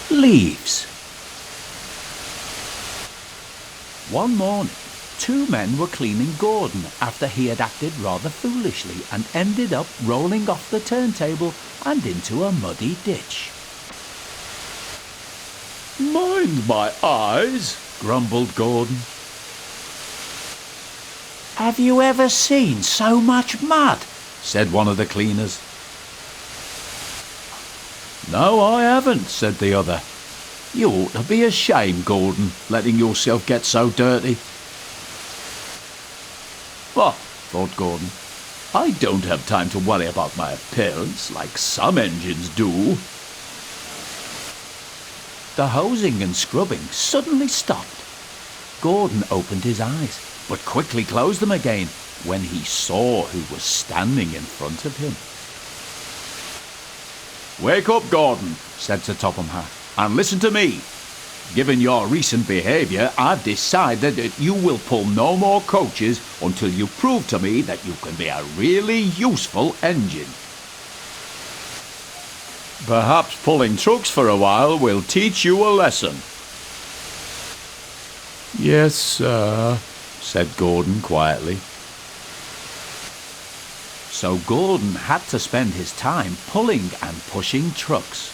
Leaves. One morning, two men were cleaning Gordon after he had acted rather foolishly and ended up rolling off the turntable and into a muddy ditch. "Mind my eyes," grumbled Gordon. "Have you ever seen so much mud?" said one of the cleaners. "No, I haven't," said the other. "You ought to be ashamed, Gordon, letting yourself get so dirty." "Bah," thought Gordon, "I don't have time to worry about my appearance like some engines do." The hosing and scrubbing suddenly stopped. Gordon opened his eyes, but quickly closed them again when he saw who was standing in front of him. "Wake up, Gordon," said Sir Topham Hatt, "and listen to me. Given your recent behaviour, I've decided that you will pull no more coaches until you prove to me that you can be a really useful engine. Perhaps pulling trucks for a while will teach you a lesson." "Yes, sir," said Gordon quietly. So Gordon had to spend his time pulling and pushing trucks.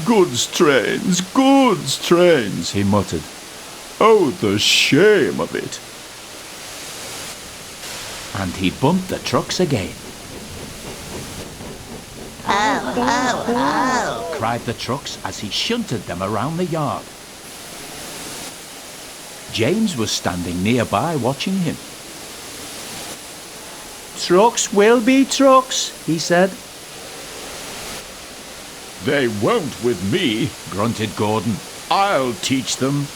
goods trains," he muttered. "Oh, the shame of it." And he bumped the trucks again. "Oh, oh, oh!" cried the trucks as he shunted them around the yard. James was standing nearby watching him. "Trucks will be trucks," he said. "They won't with me," grunted Gordon. "I'll teach them."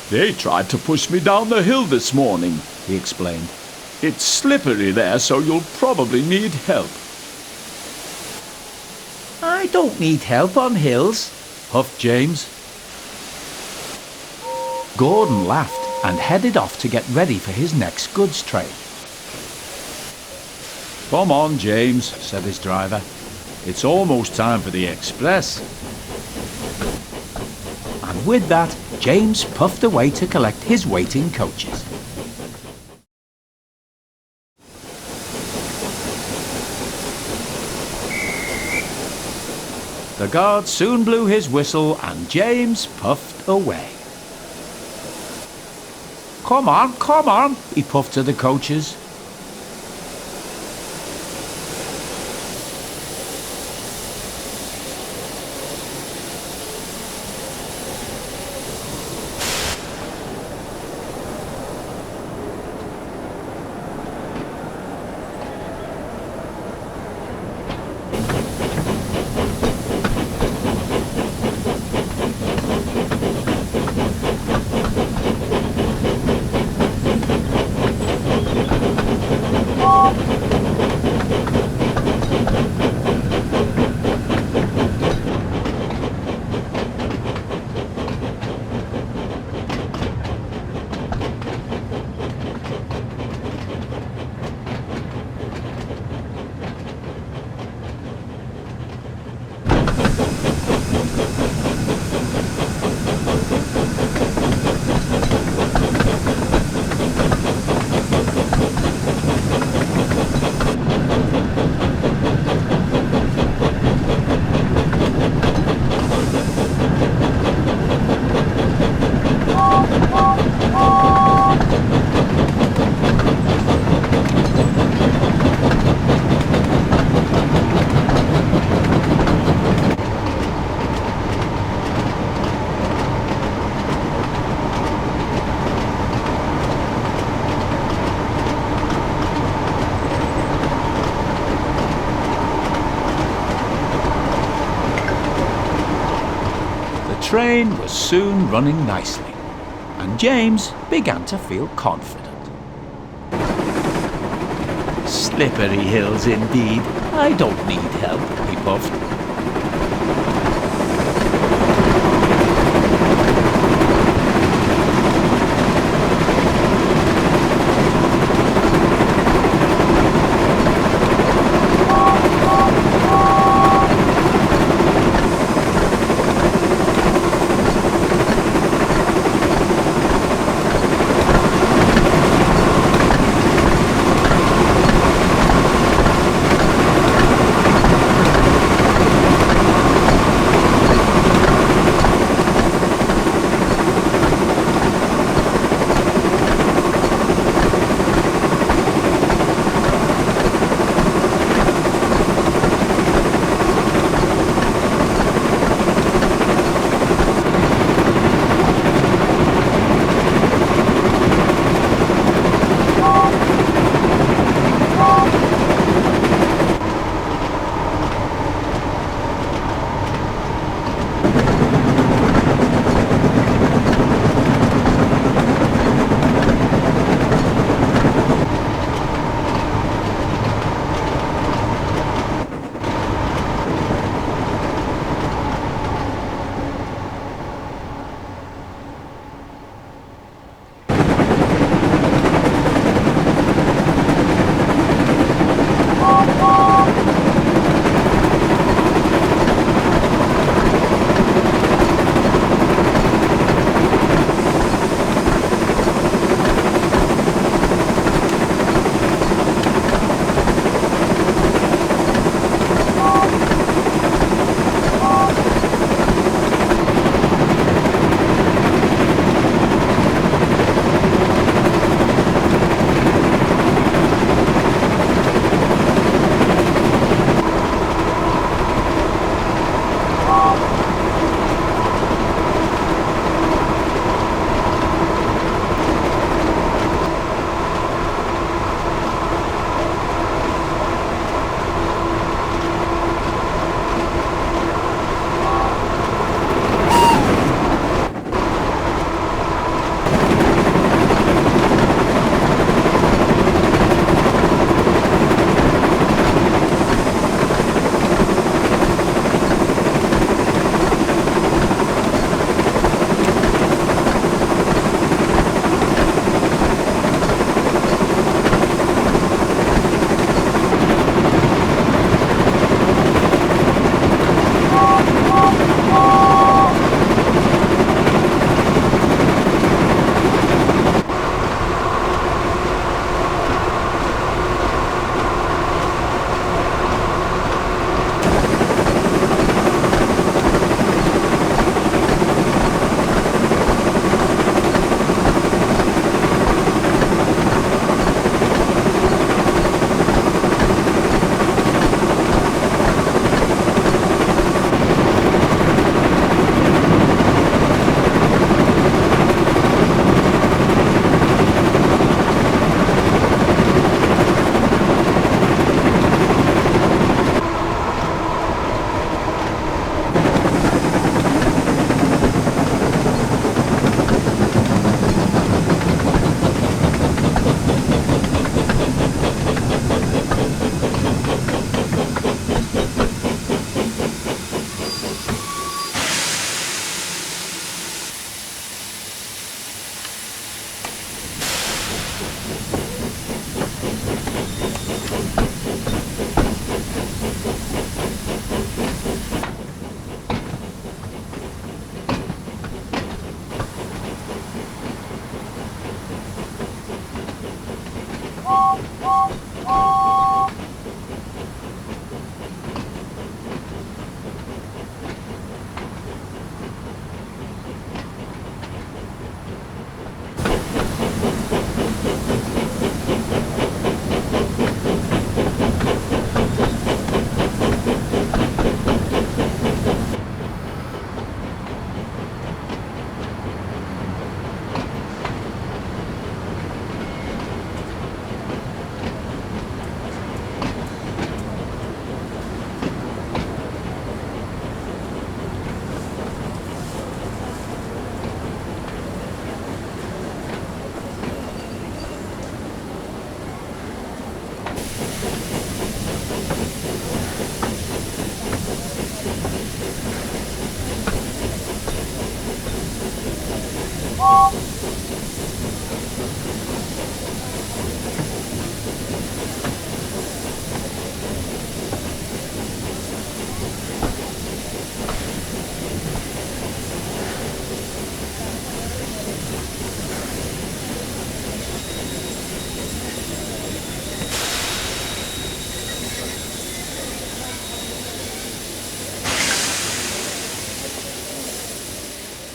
"They tried to push me down the hill this morning," he explained. "It's slippery there, so you'll probably need help." "I don't need help on hills," huffed James. Gordon laughed and headed off to get ready for his next goods train. "Come on, James," said his driver. "It's almost time for the express." And with that, James puffed away to collect his waiting coaches. The guard soon blew his whistle and James puffed away. Come on, he puffed to the coaches. The train was soon running nicely, and James began to feel confident. Slippery hills indeed. I don't need help, he puffed.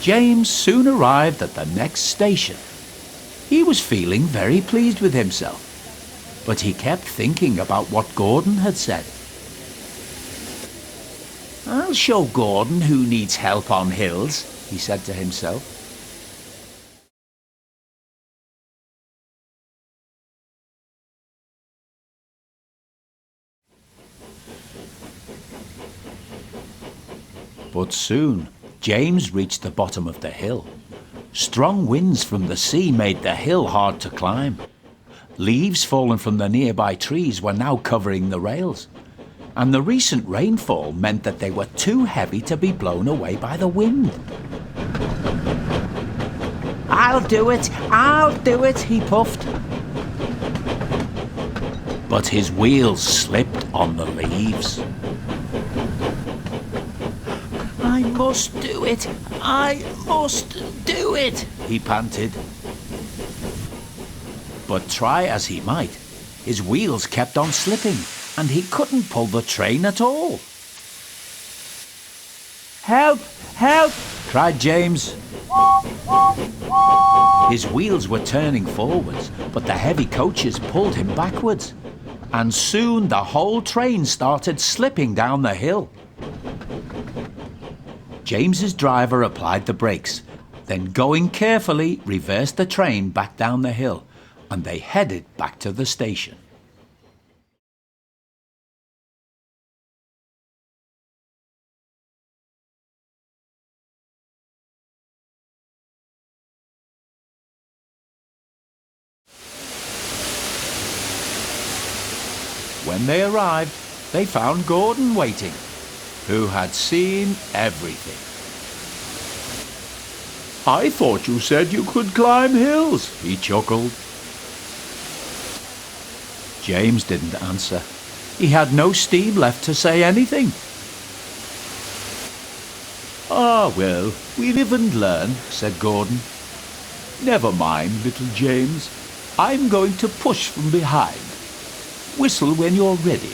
James soon arrived at the next station. He was feeling very pleased with himself, but he kept thinking about what Gordon had said. "I'll show Gordon who needs help on hills," he said to himself. But soon James reached the bottom of the hill. Strong winds from the sea made the hill hard to climb. Leaves fallen from the nearby trees were now covering the rails, and the recent rainfall meant that they were too heavy to be blown away by the wind. I'll do it, he puffed. But his wheels slipped on the leaves. I must do it, he panted. But try as he might, his wheels kept on slipping, and he couldn't pull the train at all. Help! Help! cried James. His wheels were turning forwards, but the heavy coaches pulled him backwards, and soon the whole train started slipping down the hill. James's driver applied the brakes, then going carefully reversed the train back down the hill, and they headed back to the station. When they arrived, they found Gordon waiting, who had seen everything. I thought you said you could climb hills, he chuckled. James didn't answer. He had no steam left to say anything. Ah, well, we live and learn, said Gordon. Never mind, little James. I'm going to push from behind. Whistle when you're ready.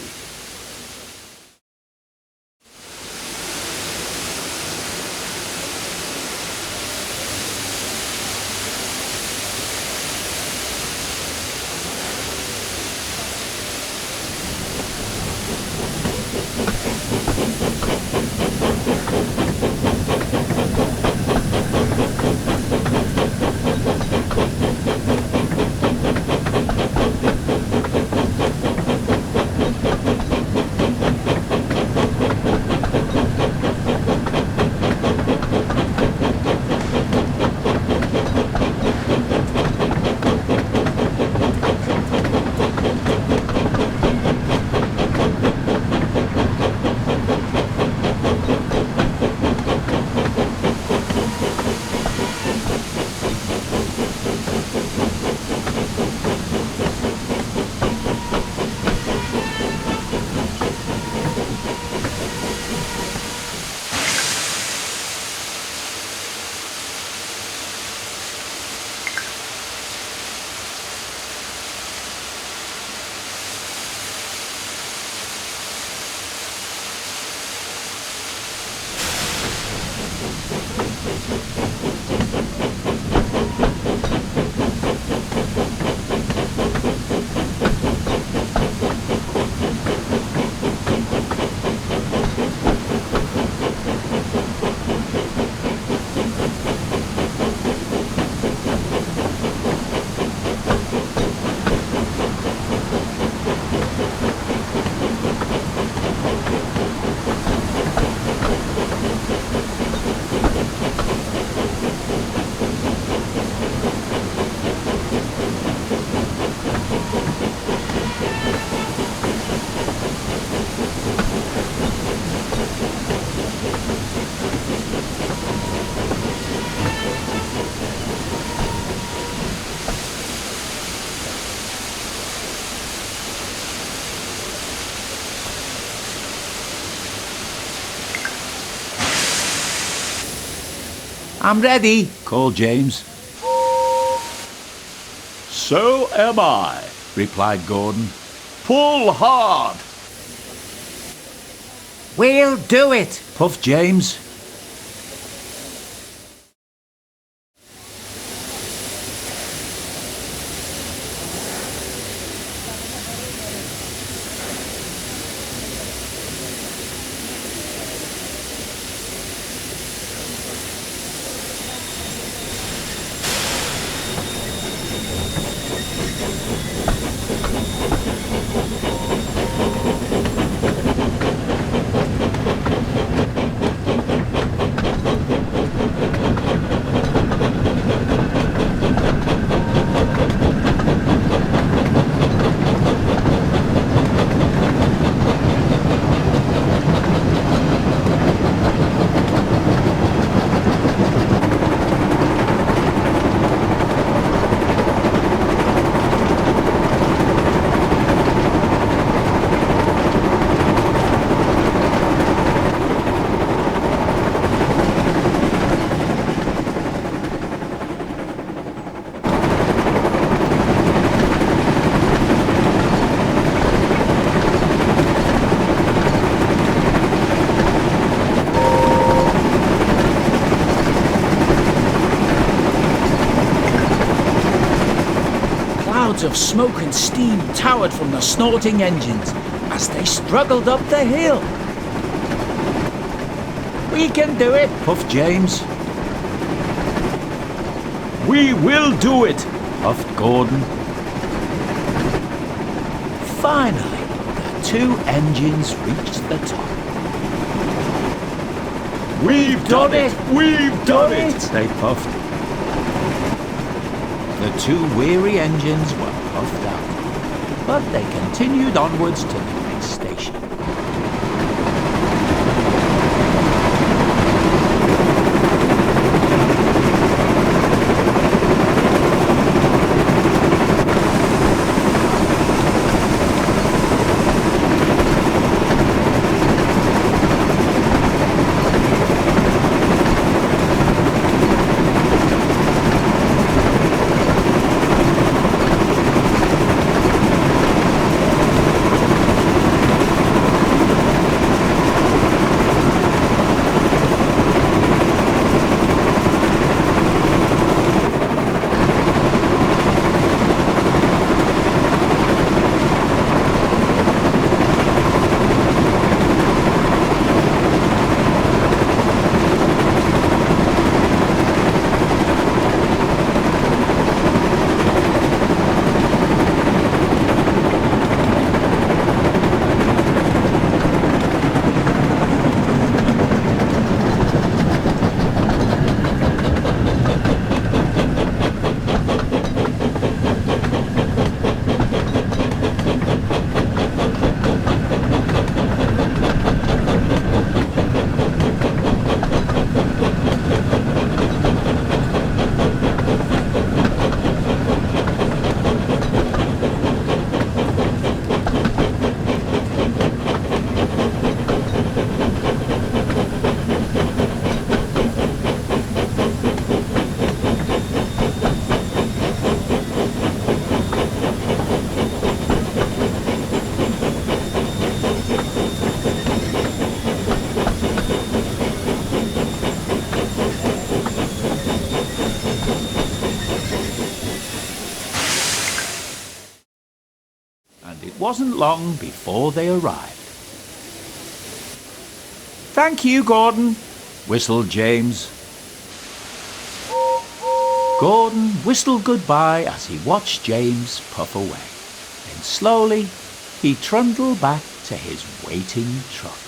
I'm ready, called James. So am I, Replied Gordon. pull hard. We'll do it, puffed James. Clouds of smoke and steam towered from the snorting engines as they struggled up the hill. We can do it, puffed James. We will do it, Puffed Gordon. Finally, the two engines reached the top. We've done it, we've done it. They puffed. The two weary engines were puffed out, but they continued onwards to the next station. It wasn't long before they arrived. Thank you, Gordon, whistled James. Gordon whistled goodbye as he watched James puff away. Then slowly he trundled back to his waiting truck.